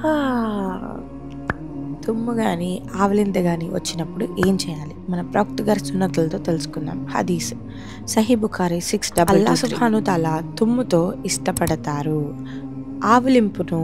ఆ! తుమ్ము గాని, ఆవలింత గాని వచ్చినప్పుడు ఏం చేయాలి? మన ప్రవక్త గారి సున్నతులతో తెలుసుకుందాం. హదీస్ సహీ బుఖారీ 6 అల్లాహ్ సుబ్హానహు తాలా తుమ్ముతో ఇష్టపడతారు, ఆవలింపును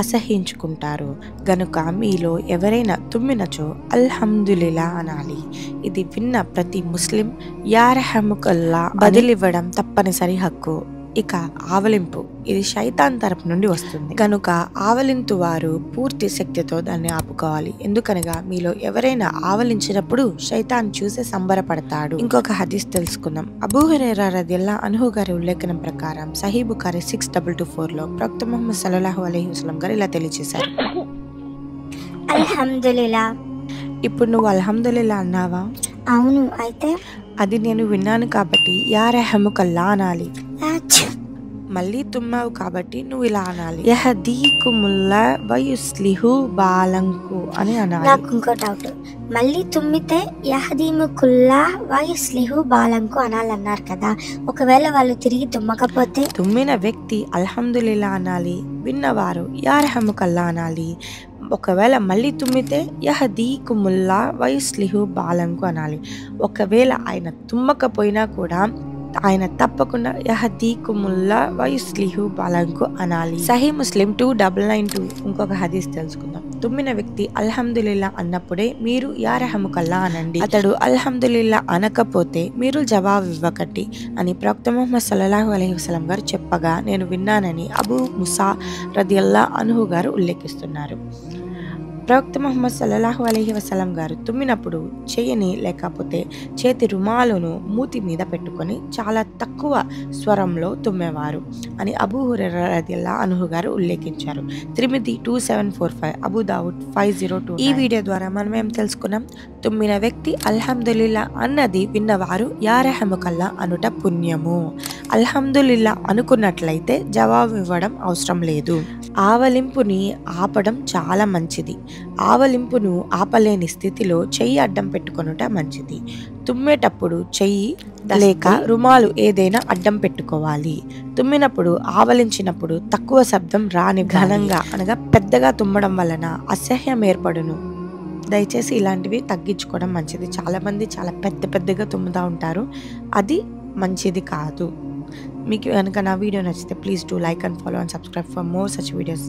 అసహ్యించుకుంటారు గనుక మీలో ఎవరైనా తుమ్మినచో అల్హమ్దులిల్లా అనాలి. ఇది విన్న ప్రతి ముస్లిం యారహముకల్లా బదులివ్వడం తప్పనిసరి హక్కు. ఇక ఆవలింపు ఇది శైతాన్ తరపు నుండి వస్తుంది కనుక ఆవలింతు వారు పూర్తి శక్తితో దాన్ని ఆపుకోవాలి. ఎందుకనగా మీలో ఎవరైనా ఆవలించినప్పుడు శైతాన్ చూసి సంబరపడతాడు. ఇంకొక హదీస్ తెలుసుకుందాం. అబూ హురైరా రదియల్లాహు అన్హు గారి ఉల్లేఖనం ప్రకారం సహీ బుఖారీ 6224లో ప్రవక్త ముహమ్మద్ సల్లల్లాహు అలైహి వసల్లం గారు ఇలా తెలియజేశారు. అల్హమ్దులిల్లా. ఇప్పుడు నువ్వు అల్హమ్దులిల్లా అన్నావా? అవును. అయితే అది నేను విన్నాను కాబట్టి యా రెహముకల్లా అనాలి. యాచ్. మళ్ళీ తుమ్మావు కాబట్టి నువ్వు ఇలా అనాలి, యహదీకుముల్లా వయుస్లిహు బాలంకు అని అనాలి. నాకు ఇంకో డౌట్. మళ్ళీ తుమ్మితే యహదీముకుల్లా వయుస్లిహు బాలంకు అనాలన్నారు కదా, ఒకవేళ వాళ్ళు తిరిగి తుమ్మకపోతే? తుమ్మిన వ్యక్తి అల్హమ్దులిల్లా అనాలి, విన్నవారు యా రెహముకల్లా అనాలి. ఒకవేళ మళ్ళీ తుమ్మితే యహదీకుముల్లా వయుస్లిహు బాలంకు అనాలి. ఒకవేళ ఆయన తుమ్మకపోయినా కూడా ఆయన తప్పకుండా యహదీకుముల్లా వయుస్లిహు బాలంకు అనాలి. సహీ ముస్లిం 2992 ఇంకొక హదీస్ తెలుసుకుందాం. తుమ్మిన వ్యక్తి అల్హమ్దులిల్లా అన్నప్పుడే మీరు యా రెహముకల్లా అనండి. అతడు అల్హమ్దులిల్లా అనకపోతే మీరు జవాబు ఇవ్వకండి అని ప్రవక్త ముహమ్మద్ సల్లల్లాహు అలైహి వసల్లం గారు చెప్పగా నేను విన్నానని అబూ ముసా రదియల్లాహు అన్హు గారు ఉల్లేఖిస్తున్నారు. ప్రవక్త ముహమ్మద్ సల్లల్లాహు అలైహి వసల్లం గారు తుమ్మినప్పుడు చెయ్యిని లేకపోతే చేతి రుమాలును మూతి మీద పెట్టుకొని చాలా తక్కువ స్వరంలో తుమ్మేవారు అని అబూ హురైరా రదియల్లాహు అన్హు గారు ఉల్లేఖించారు. త్రిమిది 2745, అబూ దావుద్ 5029. ఈ వీడియో ద్వారా మనం ఏం తెలుసుకున్నాం? తుమ్మిన వ్యక్తి అల్హమ్దులిల్లా అన్నది విన్నవారు యా రెహముకల్లా అనుట పుణ్యము. అల్హమ్దులిల్లా అనుకున్నట్లయితే జవాబు ఇవ్వడం అవసరం లేదు. ఆవలింపుని ఆపడం చాలా మంచిది. ఆవలింపును ఆపలేని స్థితిలో చెయ్యి అడ్డం పెట్టుకొనుట మంచిది. తుమ్మేటప్పుడు చెయ్యి లేక రుమాలు ఏదైనా అడ్డం పెట్టుకోవాలి. తుమ్మినప్పుడు ఆవలించినప్పుడు తక్కువ శబ్దం రాని ఘనంగా అనగా పెద్దగా తుమ్మడం వలన అసహ్యం ఏర్పడును. దయచేసి ఇలాంటివి తగ్గించుకోవడం మంచిది. చాలామంది చాలా పెద్దగా తుమ్ముతూ ఉంటారు, అది మంచిది కాదు. మీకు కనుక నా వీడియో నచ్చితే please do like and follow and subscribe for more such videos.